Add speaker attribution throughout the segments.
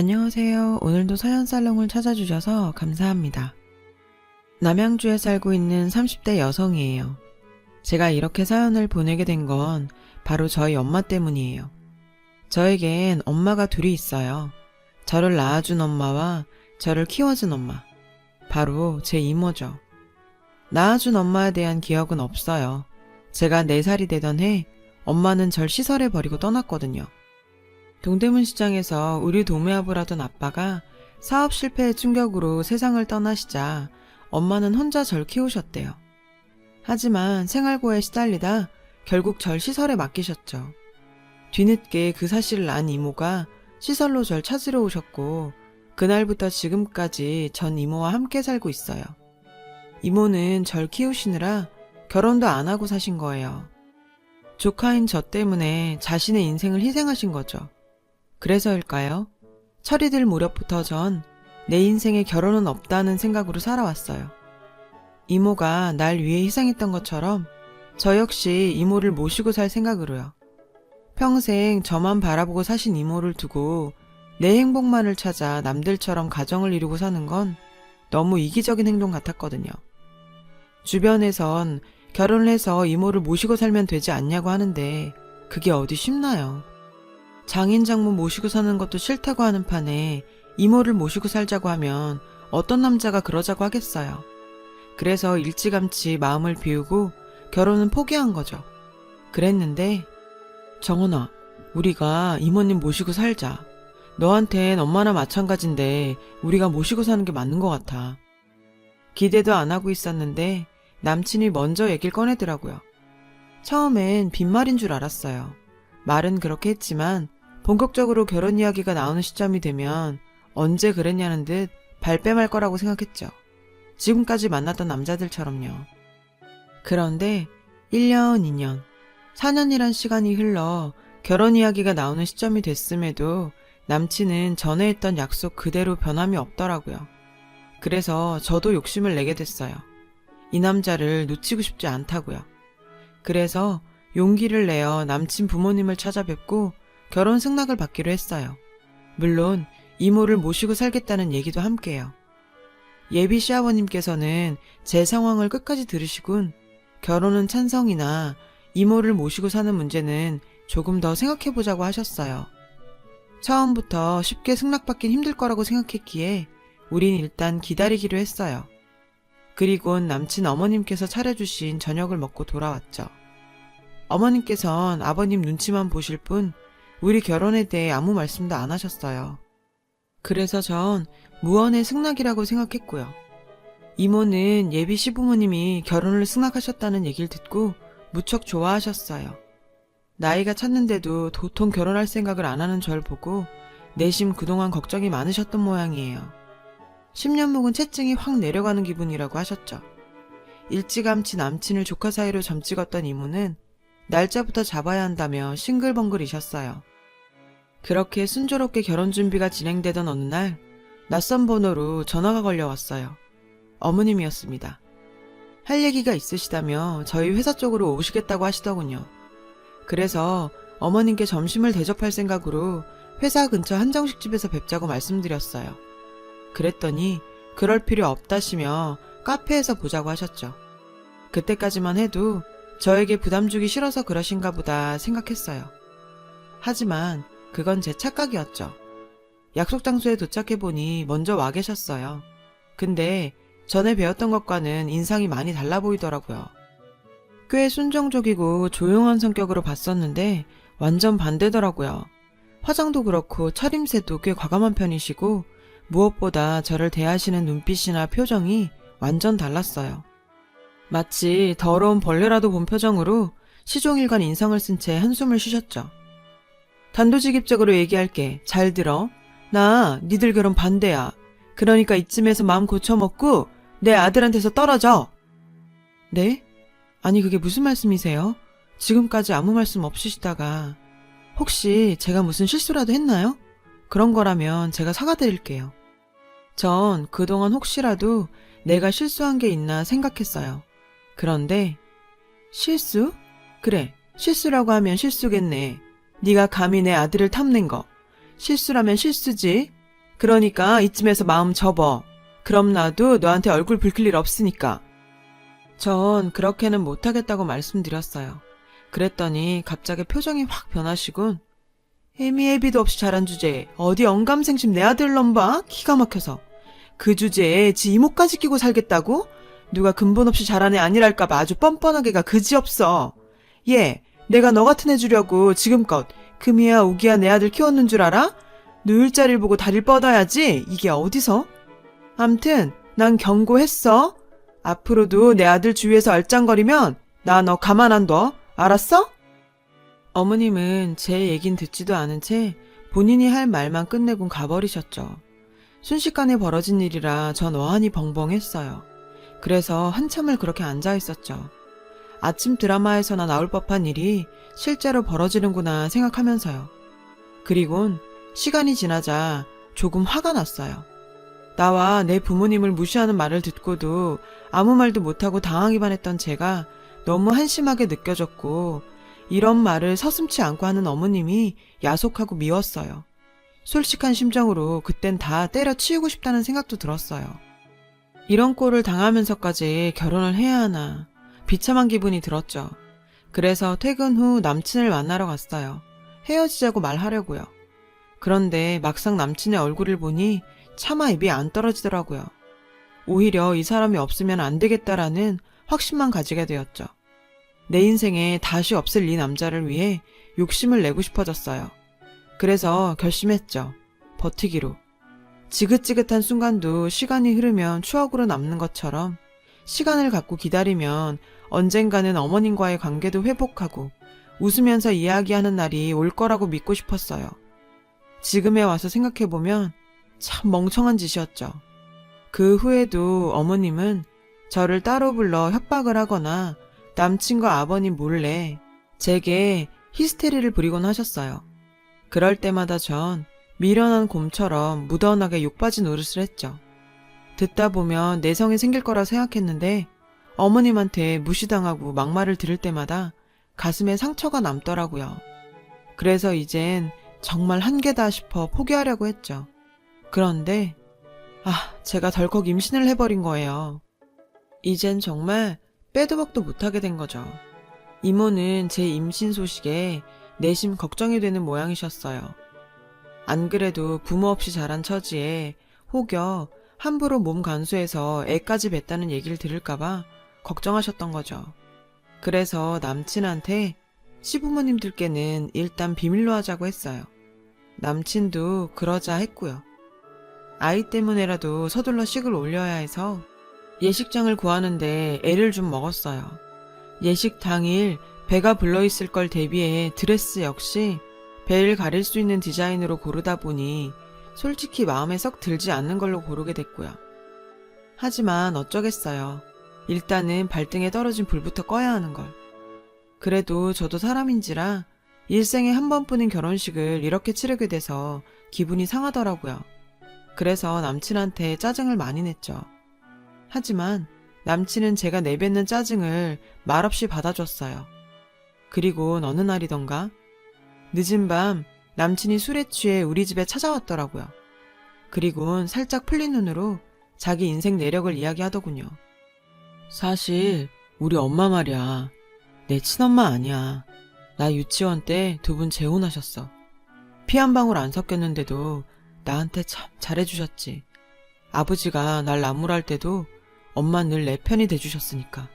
Speaker 1: 안녕하세요. 오늘도 사연살롱을 찾아주셔서 감사합니다. 남양주에 살고 있는 30대 여성이에요. 제가 이렇게 사연을 보내게 된 건 바로 저희 엄마 때문이에요. 저에겐 엄마가 둘이 있어요. 저를 낳아준 엄마와 저를 키워준 엄마. 바로 제 이모죠. 낳아준 엄마에 대한 기억은 없어요. 제가 4살이 되던 해 엄마는 절 시설에 버리고 떠났거든요. 동대문 시장에서 우리 도매업을 하던 아빠가 사업 실패의 충격으로 세상을 떠나시자 엄마는 혼자 절 키우셨대요. 하지만 생활고에 시달리다 결국 절 시설에 맡기셨죠. 뒤늦게 그 사실을 안 이모가 시설로 절 찾으러 오셨고 그날부터 지금까지 전 이모와 함께 살고 있어요. 이모는 절 키우시느라 결혼도 안 하고 사신 거예요. 조카인 저 때문에 자신의 인생을 희생하신 거죠. 그래서일까요? 철이들 무렵부터 전 내 인생에 결혼은 없다는 생각으로 살아왔어요. 이모가 날 위해 희생했던 것처럼 저 역시 이모를 모시고 살 생각으로요. 평생 저만 바라보고 사신 이모를 두고 내 행복만을 찾아 남들처럼 가정을 이루고 사는 건 너무 이기적인 행동 같았거든요. 주변에선 결혼을 해서 이모를 모시고 살면 되지 않냐고 하는데 그게 어디 쉽나요? 장인 장모 모시고 사는 것도 싫다고 하는 판에 이모를 모시고 살자고 하면 어떤 남자가 그러자고 하겠어요. 그래서 일찌감치 마음을 비우고 결혼은 포기한 거죠. 그랬는데 정원아, 우리가 이모님 모시고 살자. 너한텐 엄마나 마찬가지인데 우리가 모시고 사는 게 맞는 것 같아. 기대도 안 하고 있었는데 남친이 먼저 얘기를 꺼내더라고요. 처음엔 빈말인 줄 알았어요. 말은 그렇게 했지만 본격적으로 결혼 이야기가 나오는 시점이 되면 언제 그랬냐는 듯 발뺌할 거라고 생각했죠. 지금까지 만났던 남자들처럼요. 그런데 1년, 2년, 4년이란 시간이 흘러 결혼 이야기가 나오는 시점이 됐음에도 남친은 전에 했던 약속 그대로 변함이 없더라고요. 그래서 저도 욕심을 내게 됐어요. 이 남자를 놓치고 싶지 않다고요. 그래서 용기를 내어 남친 부모님을 찾아뵙고 결혼 승낙을 받기로 했어요. 물론 이모를 모시고 살겠다는 얘기도 함께요. 예비 시아버님께서는 제 상황을 끝까지 들으시곤 결혼은 찬성이나 이모를 모시고 사는 문제는 조금 더 생각해보자고 하셨어요. 처음부터 쉽게 승낙받긴 힘들 거라고 생각했기에 우린 일단 기다리기로 했어요. 그리곤 남친 어머님께서 차려주신 저녁을 먹고 돌아왔죠. 어머님께선 아버님 눈치만 보실 뿐 우리 결혼에 대해 아무 말씀도 안 하셨어요. 그래서 전 무언의 승낙이라고 생각했고요. 이모는 예비 시부모님이 결혼을 승낙하셨다는 얘기를 듣고 무척 좋아하셨어요. 나이가 찼는데도 도통 결혼할 생각을 안 하는 절 보고 내심 그동안 걱정이 많으셨던 모양이에요. 10년 묵은 채증이 확 내려가는 기분이라고 하셨죠. 일찌감치 남친을 조카 사이로 점찍었던 이모는 날짜부터 잡아야 한다며 싱글벙글이셨어요. 그렇게 순조롭게 결혼 준비가 진행되던 어느 날 낯선 번호로 전화가 걸려왔어요. 어머님이었습니다. 할 얘기가 있으시다며 저희 회사 쪽으로 오시겠다고 하시더군요. 그래서 어머님께 점심을 대접할 생각으로 회사 근처 한정식집에서 뵙자고 말씀드렸어요. 그랬더니 그럴 필요 없다시며 카페에서 보자고 하셨죠. 그때까지만 해도 저에게 부담 주기 싫어서 그러신가 보다 생각했어요. 하지만 그건 제 착각이었죠. 약속 장소에 도착해보니 먼저 와 계셨어요. 근데 전에 배웠던 것과는 인상이 많이 달라 보이더라고요. 꽤 순정적이고 조용한 성격으로 봤었는데 완전 반대더라고요. 화장도 그렇고 차림새도 꽤 과감한 편이시고 무엇보다 저를 대하시는 눈빛이나 표정이 완전 달랐어요. 마치 더러운 벌레라도 본 표정으로 시종일관 인상을 쓴 채 한숨을 쉬셨죠. 단도직입적으로 얘기할게. 잘 들어. 나 니들 결혼 반대야. 그러니까 이쯤에서 마음 고쳐먹고 내 아들한테서 떨어져. 네? 아니 그게 무슨 말씀이세요? 지금까지 아무 말씀 없으시다가 혹시 제가 무슨 실수라도 했나요? 그런 거라면 제가 사과드릴게요. 전 그동안 혹시라도 내가 실수한 게 있나 생각했어요. 그런데 실수? 그래, 실수라고 하면 실수겠네. 네가 감히 내 아들을 탐낸 거. 실수라면 실수지. 그러니까 이쯤에서 마음 접어. 그럼 나도 너한테 얼굴 붉힐 일 없으니까. 전 그렇게는 못하겠다고 말씀드렸어요. 그랬더니 갑자기 표정이 확 변하시곤 애미애비도 없이 잘한 주제에 어디 언감생심 내 아들 놈 봐? 기가 막혀서. 그 주제에 지 이모까지 끼고 살겠다고? 누가 근본 없이 잘한 애 아니랄까봐 아주 뻔뻔하게가 그지없어. 얘, 내가 너 같은 애 주려고 지금껏 금이야 우기야 내 아들 키웠는 줄 알아? 누울 자리를 보고 다리를 뻗어야지. 이게 어디서? 암튼 난 경고했어. 앞으로도 내 아들 주위에서 얼짱거리면 나 너 가만 안 둬. 알았어? 어머님은 제 얘긴 듣지도 않은 채 본인이 할 말만 끝내곤 가버리셨죠. 순식간에 벌어진 일이라 전 어안이 벙벙했어요. 그래서 한참을 그렇게 앉아있었죠. 아침 드라마에서나 나올 법한 일이 실제로 벌어지는구나 생각하면서요. 그리곤 시간이 지나자 조금 화가 났어요. 나와 내 부모님을 무시하는 말을 듣고도 아무 말도 못하고 당하기만 했던 제가 너무 한심하게 느껴졌고 이런 말을 서슴지 않고 하는 어머님이 야속하고 미웠어요. 솔직한 심정으로 그땐 다 때려치우고 싶다는 생각도 들었어요. 이런 꼴을 당하면서까지 결혼을 해야 하나 비참한 기분이 들었죠. 그래서 퇴근 후 남친을 만나러 갔어요. 헤어지자고 말하려고요. 그런데 막상 남친의 얼굴을 보니 차마 입이 안 떨어지더라고요. 오히려 이 사람이 없으면 안 되겠다라는 확신만 가지게 되었죠. 내 인생에 다시 없을 이 남자를 위해 욕심을 내고 싶어졌어요. 그래서 결심했죠. 버티기로. 지긋지긋한 순간도 시간이 흐르면 추억으로 남는 것처럼 시간을 갖고 기다리면 언젠가는 어머님과의 관계도 회복하고 웃으면서 이야기하는 날이 올 거라고 믿고 싶었어요. 지금에 와서 생각해보면 참 멍청한 짓이었죠. 그 후에도 어머님은 저를 따로 불러 협박을 하거나 남친과 아버님 몰래 제게 히스테리를 부리곤 하셨어요. 그럴 때마다 전 미련한 곰처럼 무던하게 욕받이 노릇을 했죠. 듣다 보면 내성이 생길 거라 생각했는데 어머님한테 무시당하고 막말을 들을 때마다 가슴에 상처가 남더라고요. 그래서 이젠 정말 한계다 싶어 포기하려고 했죠. 그런데 제가 덜컥 임신을 해버린 거예요. 이젠 정말 빼도 박도 못하게 된 거죠. 이모는 제 임신 소식에 내심 걱정이 되는 모양이셨어요. 안 그래도 부모 없이 자란 처지에 혹여 함부로 몸 간수해서 애까지 뱉다는 얘기를 들을까봐 걱정하셨던 거죠. 그래서 남친한테 시부모님들께는 일단 비밀로 하자고 했어요. 남친도 그러자 했고요. 아이 때문에라도 서둘러 식을 올려야 해서 예식장을 구하는데 애를 좀 먹었어요. 예식 당일 배가 불러있을 걸 대비해 드레스 역시 배를 가릴 수 있는 디자인으로 고르다 보니 솔직히 마음에 썩 들지 않는 걸로 고르게 됐고요. 하지만 어쩌겠어요. 일단은 발등에 떨어진 불부터 꺼야 하는 걸. 그래도 저도 사람인지라 일생에 한 번뿐인 결혼식을 이렇게 치르게 돼서 기분이 상하더라고요. 그래서 남친한테 짜증을 많이 냈죠. 하지만 남친은 제가 내뱉는 짜증을 말없이 받아줬어요. 그리고 어느 날이던가 늦은 밤 남친이 술에 취해 우리 집에 찾아왔더라고요. 그리곤 살짝 풀린 눈으로 자기 인생 내력을 이야기하더군요. 사실 우리 엄마 말이야. 내 친엄마 아니야. 나 유치원 때 두 분 재혼하셨어. 피 한 방울 안 섞였는데도 나한테 참 잘해주셨지. 아버지가 날 나무랄 때도 엄마 늘 내 편이 돼주셨으니까.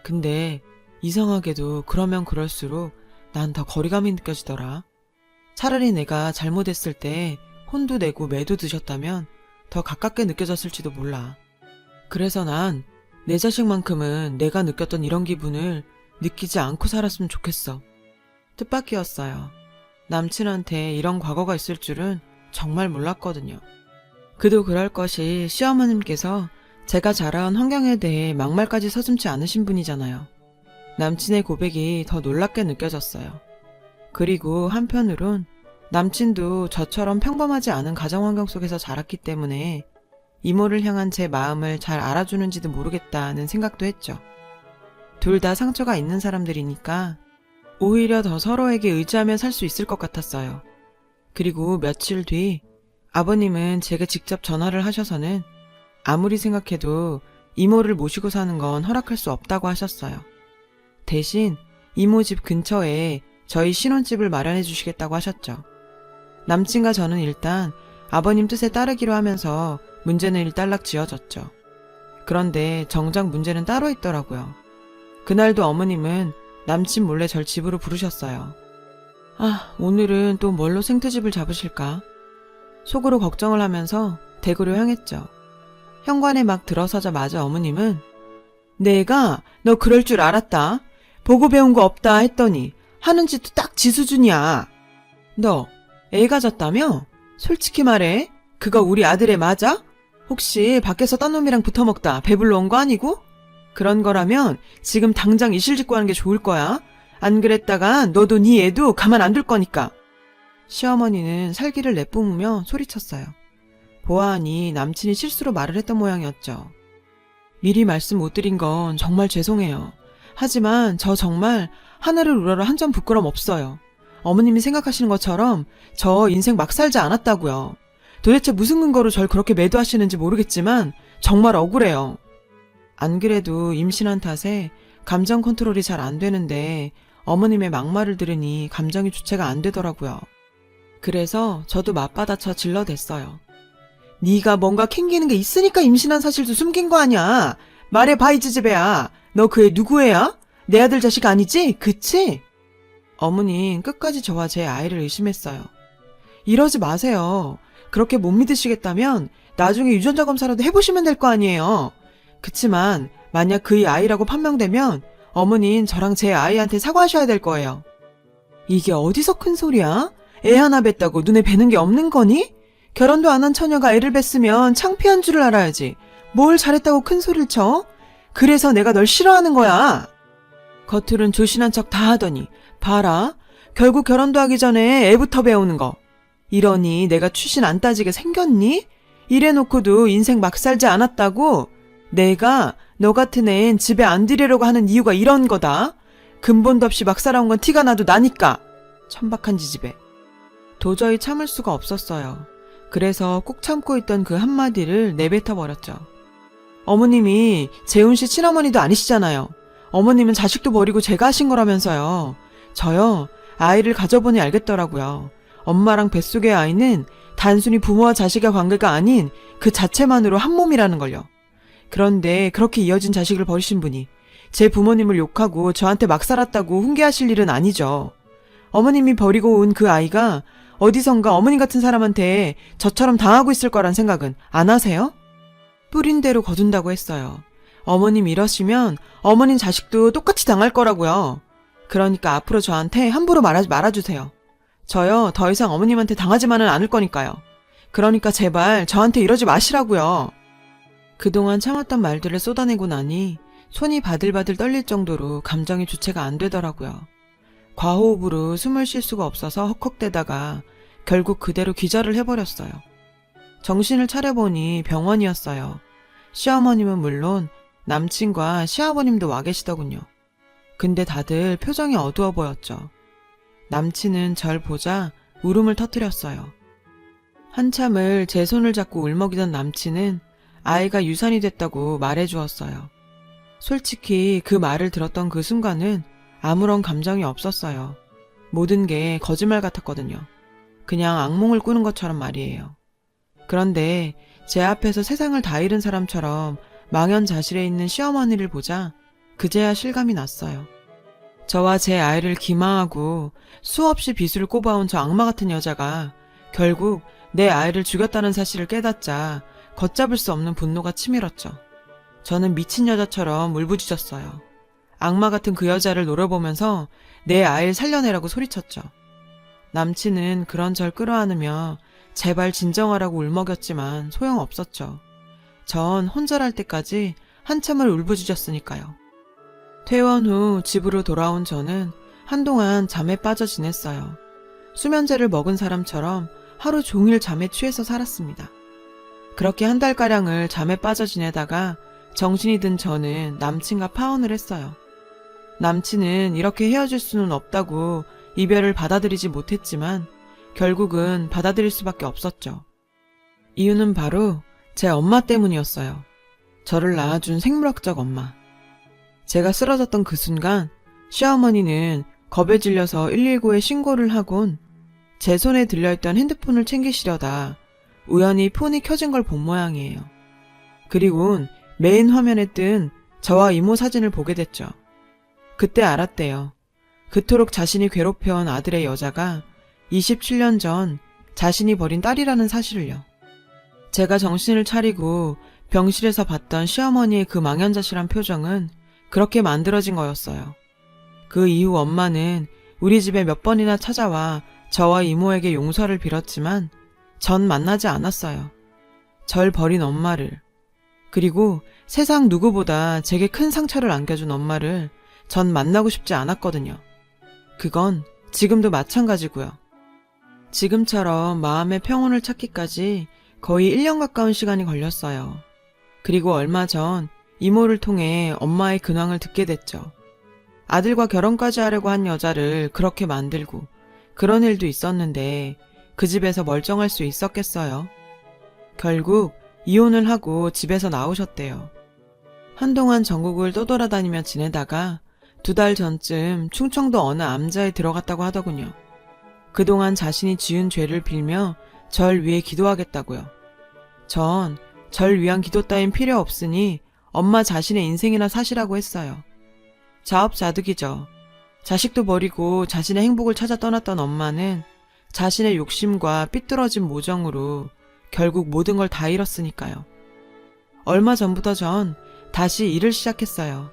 Speaker 1: 근데 이상하게도 그러면 그럴수록 난 더 거리감이 느껴지더라. 차라리 내가 잘못했을 때 혼도 내고 매도 드셨다면 더 가깝게 느껴졌을지도 몰라. 그래서 난 내 자식만큼은 내가 느꼈던 이런 기분을 느끼지 않고 살았으면 좋겠어. 뜻밖이었어요. 남친한테 이런 과거가 있을 줄은 정말 몰랐거든요. 그도 그럴 것이 시어머님께서 제가 자라온 환경에 대해 막말까지 서슴지 않으신 분이잖아요. 남친의 고백이 더 놀랍게 느껴졌어요. 그리고 한편으론 남친도 저처럼 평범하지 않은 가정 환경 속에서 자랐기 때문에 이모를 향한 제 마음을 잘 알아주는지도 모르겠다는 생각도 했죠. 둘 다 상처가 있는 사람들이니까 오히려 더 서로에게 의지하며 살 수 있을 것 같았어요. 그리고 며칠 뒤 아버님은 제게 직접 전화를 하셔서는 아무리 생각해도 이모를 모시고 사는 건 허락할 수 없다고 하셨어요. 대신 이모 집 근처에 저희 신혼집을 마련해 주시겠다고 하셨죠. 남친과 저는 일단 아버님 뜻에 따르기로 하면서 문제는 일단락 지어졌죠. 그런데 정작 문제는 따로 있더라고요. 그날도 어머님은 남친 몰래 절 집으로 부르셨어요. 아, 오늘은 또 뭘로 생트집을 잡으실까? 속으로 걱정을 하면서 댁으로 향했죠. 현관에 막 들어서자마자 어머님은 내가 너 그럴 줄 알았다. 보고 배운 거 없다 했더니 하는 짓도 딱 지 수준이야. 너 애 가졌다며? 솔직히 말해. 그거 우리 아들애 맞아? 혹시 밖에서 딴 놈이랑 붙어먹다 배불러 온 거 아니고? 그런 거라면 지금 당장 이실직고 하는 게 좋을 거야. 안 그랬다가 너도 네 애도 가만 안 둘 거니까. 시어머니는 살기를 내뿜으며 소리쳤어요. 보아하니 남친이 실수로 말을 했던 모양이었죠. 미리 말씀 못 드린 건 정말 죄송해요. 하지만 저 정말 하늘을 우러러 한 점 부끄럼 없어요. 어머님이 생각하시는 것처럼 저 인생 막 살지 않았다고요. 도대체 무슨 근거로 절 그렇게 매도하시는지 모르겠지만 정말 억울해요. 안 그래도 임신한 탓에 감정 컨트롤이 잘 안 되는데 어머님의 막말을 들으니 감정이 주체가 안 되더라고요. 그래서 저도 맞받아쳐 질러댔어요. 네가 뭔가 캥기는 게 있으니까 임신한 사실도 숨긴 거 아니야. 말해봐 이 지지배야. 너 그 애 누구 애야? 내 아들 자식 아니지? 그치? 어머니는 끝까지 저와 제 아이를 의심했어요. 이러지 마세요. 그렇게 못 믿으시겠다면 나중에 유전자 검사라도 해보시면 될 거 아니에요. 그치만 만약 그의 아이라고 판명되면 어머니는 저랑 제 아이한테 사과하셔야 될 거예요. 이게 어디서 큰 소리야? 애 하나 뵀다고 눈에 뵈는 게 없는 거니? 결혼도 안 한 처녀가 애를 뵀으면 창피한 줄을 알아야지. 뭘 잘했다고 큰 소리를 쳐? 그래서 내가 널 싫어하는 거야. 겉으론 조신한 척 다 하더니 봐라. 결국 결혼도 하기 전에 애부터 배우는 거. 이러니 내가 추신 안 따지게 생겼니? 이래놓고도 인생 막 살지 않았다고? 내가 너 같은 애는 집에 안 들이려고 하는 이유가 이런 거다. 근본도 없이 막 살아온 건 티가 나도 나니까. 천박한 지집애. 도저히 참을 수가 없었어요. 그래서 꾹 참고 있던 그 한마디를 내뱉어 버렸죠. 어머님이 재훈 씨 친어머니도 아니시잖아요. 어머님은 자식도 버리고 제가 하신 거라면서요. 저요, 아이를 가져보니 알겠더라고요. 엄마랑 뱃속의 아이는 단순히 부모와 자식의 관계가 아닌 그 자체만으로 한 몸이라는 걸요. 그런데 그렇게 이어진 자식을 버리신 분이 제 부모님을 욕하고 저한테 막 살았다고 훈계하실 일은 아니죠. 어머님이 버리고 온 그 아이가 어디선가 어머님 같은 사람한테 저처럼 당하고 있을 거란 생각은 안 하세요? 뿌린 대로 거둔다고 했어요. 어머님 이러시면 어머님 자식도 똑같이 당할 거라고요. 그러니까 앞으로 저한테 함부로 말하지 말아주세요. 저요, 더 이상 어머님한테 당하지만은 않을 거니까요. 그러니까 제발 저한테 이러지 마시라고요. 그동안 참았던 말들을 쏟아내고 나니 손이 바들바들 떨릴 정도로 감정이 주체가 안 되더라고요. 과호흡으로 숨을 쉴 수가 없어서 헉헉대다가 결국 그대로 기절을 해버렸어요. 정신을 차려보니 병원이었어요. 시어머님은 물론 남친과 시아버님도 와 계시더군요. 근데 다들 표정이 어두워 보였죠. 남친은 절 보자 울음을 터뜨렸어요. 한참을 제 손을 잡고 울먹이던 남친은 아이가 유산이 됐다고 말해주었어요. 솔직히 그 말을 들었던 그 순간은 아무런 감정이 없었어요. 모든 게 거짓말 같았거든요. 그냥 악몽을 꾸는 것처럼 말이에요. 그런데 제 앞에서 세상을 다 잃은 사람처럼 망연자실해 있는 시어머니를 보자 그제야 실감이 났어요. 저와 제 아이를 기망하고 수없이 비수를 꼽아온 저 악마 같은 여자가 결국 내 아이를 죽였다는 사실을 깨닫자 걷잡을 수 없는 분노가 치밀었죠. 저는 미친 여자처럼 울부짖었어요. 악마 같은 그 여자를 노려보면서 내 아이를 살려내라고 소리쳤죠. 남친은 그런 절 끌어안으며 제발 진정하라고 울먹였지만 소용없었죠. 전 혼절할 때까지 한참을 울부짖었으니까요. 퇴원 후 집으로 돌아온 저는 한동안 잠에 빠져 지냈어요. 수면제를 먹은 사람처럼 하루 종일 잠에 취해서 살았습니다. 그렇게 한 달가량을 잠에 빠져 지내다가 정신이 든 저는 남친과 파혼을 했어요. 남친은 이렇게 헤어질 수는 없다고 이별을 받아들이지 못했지만 결국은 받아들일 수밖에 없었죠. 이유는 바로 제 엄마 때문이었어요. 저를 낳아준 생물학적 엄마. 제가 쓰러졌던 그 순간 시어머니는 겁에 질려서 119에 신고를 하곤 제 손에 들려있던 핸드폰을 챙기시려다 우연히 폰이 켜진 걸 본 모양이에요. 그리곤 메인 화면에 뜬 저와 이모 사진을 보게 됐죠. 그때 알았대요. 그토록 자신이 괴롭혀온 아들의 여자가 27년 전 자신이 버린 딸이라는 사실을요. 제가 정신을 차리고 병실에서 봤던 시어머니의 그 망연자실한 표정은 그렇게 만들어진 거였어요. 그 이후 엄마는 우리 집에 몇 번이나 찾아와 저와 이모에게 용서를 빌었지만 전 만나지 않았어요. 절 버린 엄마를. 그리고 세상 누구보다 제게 큰 상처를 안겨준 엄마를 전 만나고 싶지 않았거든요. 그건 지금도 마찬가지고요. 지금처럼 마음의 평온을 찾기까지 거의 1년 가까운 시간이 걸렸어요. 그리고 얼마 전 이모를 통해 엄마의 근황을 듣게 됐죠. 아들과 결혼까지 하려고 한 여자를 그렇게 만들고 그런 일도 있었는데 그 집에서 멀쩡할 수 있었겠어요? 결국 이혼을 하고 집에서 나오셨대요. 한동안 전국을 떠돌아다니며 지내다가 2달 전쯤 충청도 어느 암자에 들어갔다고 하더군요. 그동안 자신이 지은 죄를 빌며 절 위해 기도하겠다고요. 전 절 위한 기도 따윈 필요 없으니 엄마 자신의 인생이나 사시라고 했어요. 자업자득이죠. 자식도 버리고 자신의 행복을 찾아 떠났던 엄마는 자신의 욕심과 삐뚤어진 모정으로 결국 모든 걸 다 잃었으니까요. 얼마 전부터 전 다시 일을 시작했어요.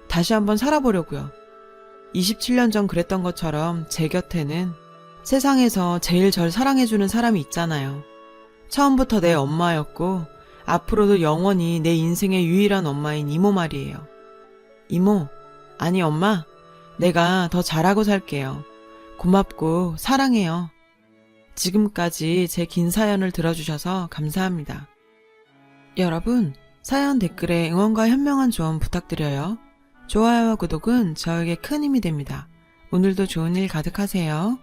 Speaker 1: 다시 한번 살아보려고요. 27년 전 그랬던 것처럼 제 곁에는 세상에서 제일 절 사랑해주는 사람이 있잖아요. 처음부터 내 엄마였고 앞으로도 영원히 내 인생의 유일한 엄마인 이모 말이에요. 이모, 아니 엄마, 내가 더 잘하고 살게요. 고맙고 사랑해요. 지금까지 제 긴 사연을 들어주셔서 감사합니다. 여러분, 사연 댓글에 응원과 현명한 조언 부탁드려요. 좋아요와 구독은 저에게 큰 힘이 됩니다. 오늘도 좋은 일 가득하세요.